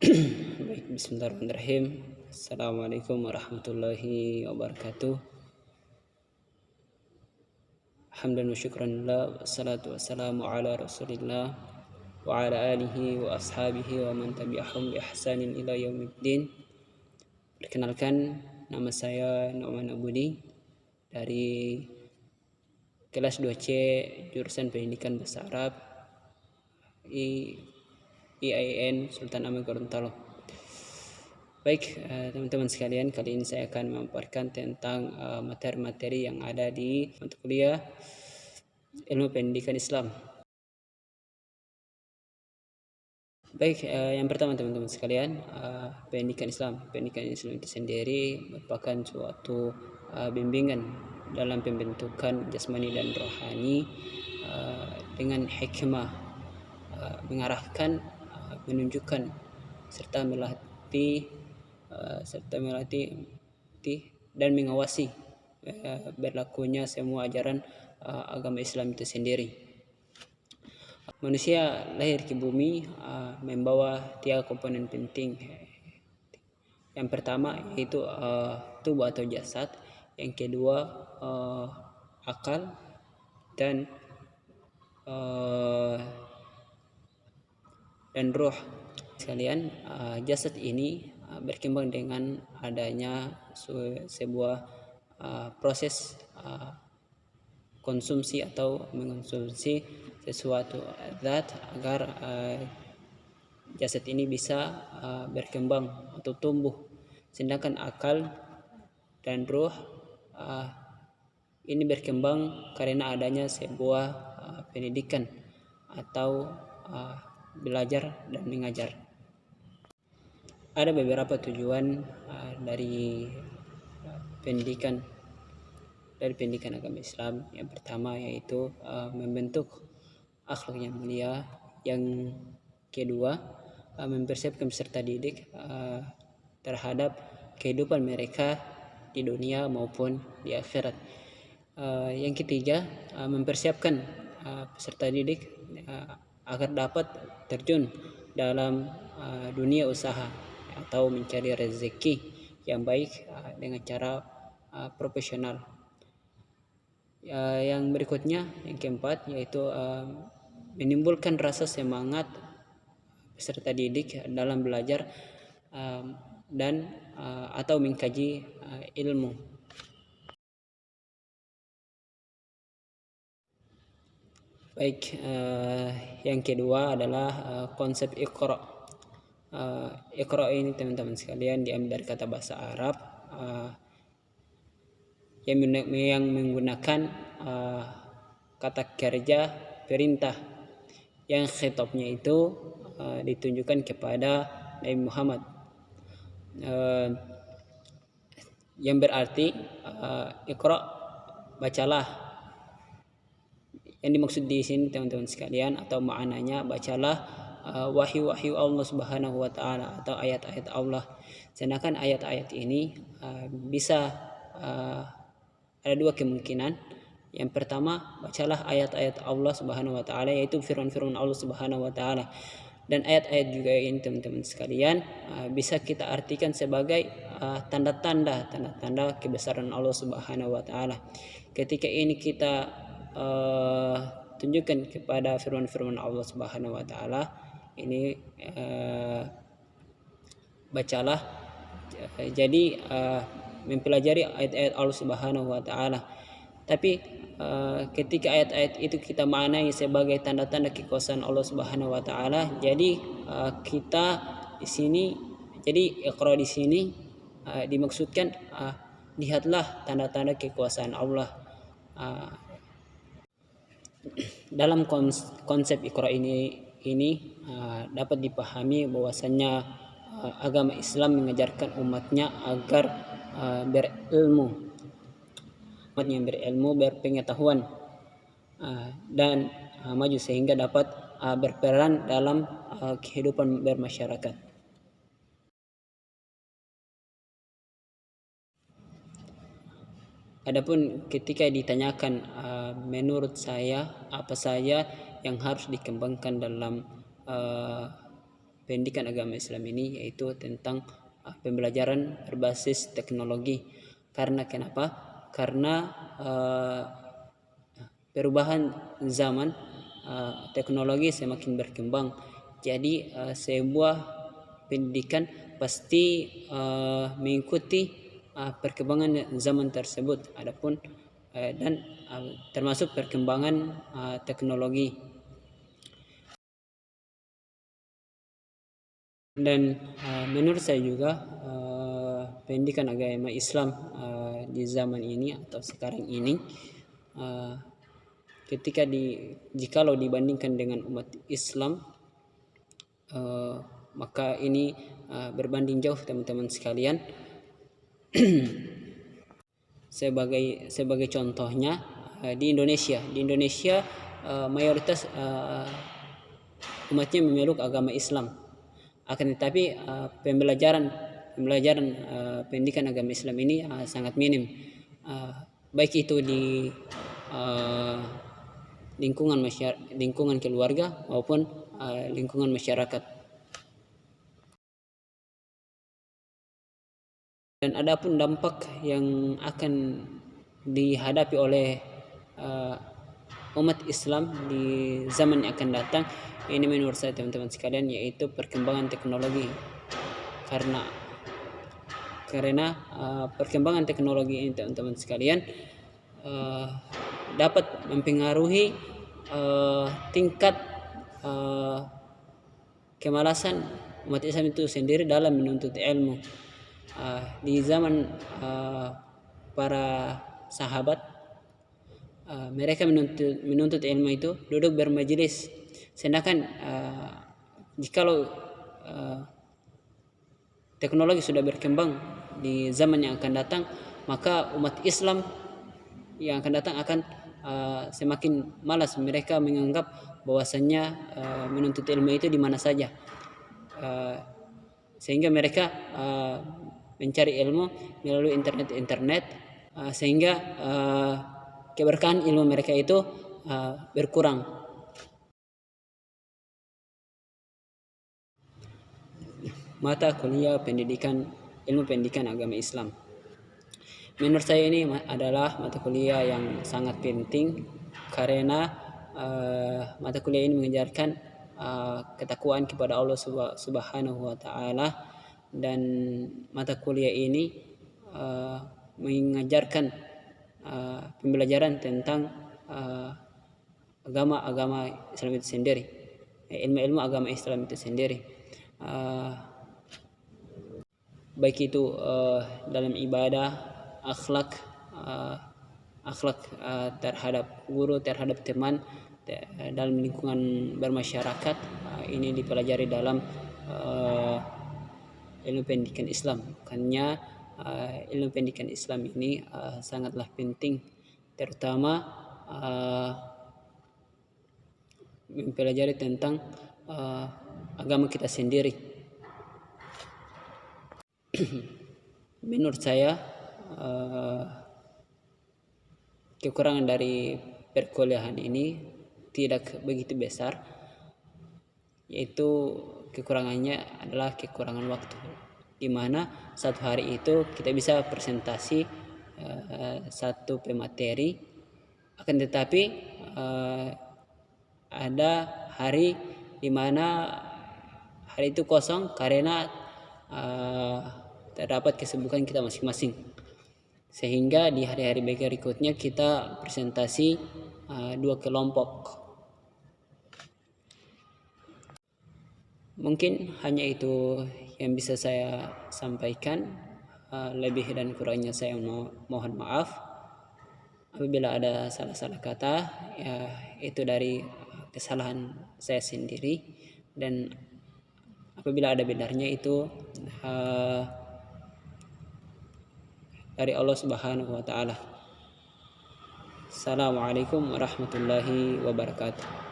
Baik, bismillahirrahmanirrahim. Assalamualaikum warahmatullahi wabarakatuh. Hamdan wa syukranillah, wassalatu wassalamu ala rasulillah wa ala alihi wa ashabihi wa man tabi'ahum bi ihsanin ila yaumiddin. Perkenalkan, nama saya Nu'man Abudi dari kelas 2C jurusan Pendidikan Bahasa Arab IAIN Sultan Ahmad Gorontalo. Baik, teman-teman sekalian, kali ini saya akan memaparkan tentang materi-materi yang ada di mata kuliah Ilmu Pendidikan Islam. Baik, yang pertama teman-teman sekalian, pendidikan Islam itu sendiri merupakan suatu bimbingan dalam pembentukan jasmani dan rohani dengan hikmah, mengarahkan, menunjukkan serta melatih dan mengawasi berlakunya semua ajaran agama Islam itu sendiri. Manusia lahir ke bumi membawa 3 komponen penting. Yang pertama yaitu tubuh atau jasad, yang kedua akal, dan ruh. Sekalian, jasad ini berkembang dengan adanya sebuah proses konsumsi atau mengonsumsi sesuatu zat agar jasad ini bisa berkembang atau tumbuh. Sedangkan akal dan ruh ini berkembang karena adanya sebuah pendidikan atau belajar dan mengajar. Ada beberapa tujuan dari pendidikan agama Islam. Yang pertama yaitu membentuk akhlak yang mulia. Yang kedua, mempersiapkan peserta didik terhadap kehidupan mereka di dunia maupun di akhirat. Yang ketiga, mempersiapkan peserta didik agar dapat terjun dalam dunia usaha atau mencari rezeki yang baik dengan cara profesional. Yang berikutnya, yang keempat, yaitu menimbulkan rasa semangat peserta didik dalam belajar dan atau mengkaji ilmu. Baik, yang kedua adalah konsep Iqra. Iqra ini teman-teman sekalian diambil dari kata bahasa Arab yang menggunakan kata kerja perintah, yang khitabnya itu ditunjukkan kepada Nabi Muhammad, yang berarti Iqra, bacalah. Yang dimaksud di sini teman-teman sekalian atau maknanya, bacalah wahyu-wahyu Allah Subhanahu wa taala atau ayat-ayat Allah. Sedangkan ayat-ayat ini bisa ada 2 kemungkinan. Yang pertama, bacalah ayat-ayat Allah Subhanahu wa taala, yaitu firman-firman Allah Subhanahu wa taala. Dan ayat-ayat juga ini teman-teman sekalian bisa kita artikan sebagai tanda-tanda kebesaran Allah Subhanahu wa taala. Ketika ini kita tunjukkan kepada firman-firman Allah Subhanahu wa taala ini, bacalah, jadi mempelajari ayat-ayat Allah Subhanahu wa taala. Tapi ketika ayat-ayat itu kita maknai sebagai tanda-tanda kekuasaan Allah Subhanahu wa taala, jadi kita di sini, jadi Iqra di sini dimaksudkan lihatlah tanda-tanda kekuasaan Allah. Dalam konsep Iqra ini dapat dipahami bahwasannya agama Islam mengajarkan umatnya agar berilmu, berpengetahuan dan maju sehingga dapat berperan dalam kehidupan bermasyarakat. Adapun ketika ditanyakan menurut saya apa saja yang harus dikembangkan dalam pendidikan agama Islam ini, yaitu tentang pembelajaran berbasis teknologi. Karena kenapa? Karena perubahan zaman, teknologi semakin berkembang. Jadi sebuah pendidikan pasti mengikuti perkembangan zaman tersebut. Adapun dan termasuk perkembangan teknologi. Dan menurut saya juga pendidikan agama Islam di zaman ini atau sekarang ini, jikalau dibandingkan dengan umat Islam, maka ini berbanding jauh teman-teman sekalian. Sebagai contohnya di Indonesia mayoritas umatnya memeluk agama Islam. Akan tetapi pembelajaran pendidikan agama Islam ini sangat minim, baik itu di lingkungan keluarga maupun lingkungan masyarakat. Dan adapun dampak yang akan dihadapi oleh umat Islam di zaman yang akan datang, ini menurut saya teman-teman sekalian, yaitu perkembangan teknologi. Karena perkembangan teknologi ini teman-teman sekalian dapat mempengaruhi tingkat kemalasan umat Islam itu sendiri dalam menuntut ilmu. Di zaman para sahabat, mereka menuntut ilmu itu duduk bermajelis. Sedangkan jikalau teknologi sudah berkembang di zaman yang akan datang, maka umat Islam yang akan datang akan semakin malas. Mereka menganggap bahwasannya menuntut ilmu itu di mana saja, sehingga mereka mencari ilmu melalui internet, sehingga keberkahan ilmu mereka itu berkurang. Mata kuliah ilmu pendidikan agama Islam, menurut saya ini adalah mata kuliah yang sangat penting, karena mata kuliah ini mengajarkan ketakwaan kepada Allah Subhanahu wa Ta'ala, dan mata kuliah ini mengajarkan pembelajaran tentang agama Islam itu sendiri, ilmu agama Islam itu sendiri, baik itu dalam ibadah, akhlak terhadap guru, terhadap teman, dalam lingkungan bermasyarakat. Ini dipelajari dalam ilmu pendidikan Islam. Makanya ilmu pendidikan Islam ini sangatlah penting, terutama mempelajari tentang agama kita sendiri. Menurut saya kekurangan dari perkuliahan ini tidak begitu besar, yaitu kekurangannya adalah kekurangan waktu, di mana satu hari itu kita bisa presentasi satu pemateri, akan tetapi ada hari di mana hari itu kosong karena terdapat kesibukan kita masing-masing, sehingga di hari-hari berikutnya kita presentasi 2 kelompok. Mungkin hanya itu yang bisa saya sampaikan. Lebih dan kurangnya saya mohon maaf. Apabila ada salah-salah kata, ya itu dari kesalahan saya sendiri, dan apabila ada benarnya itu dari Allah Subhanahu wa Ta'ala. Assalamualaikum warahmatullahi wabarakatuh.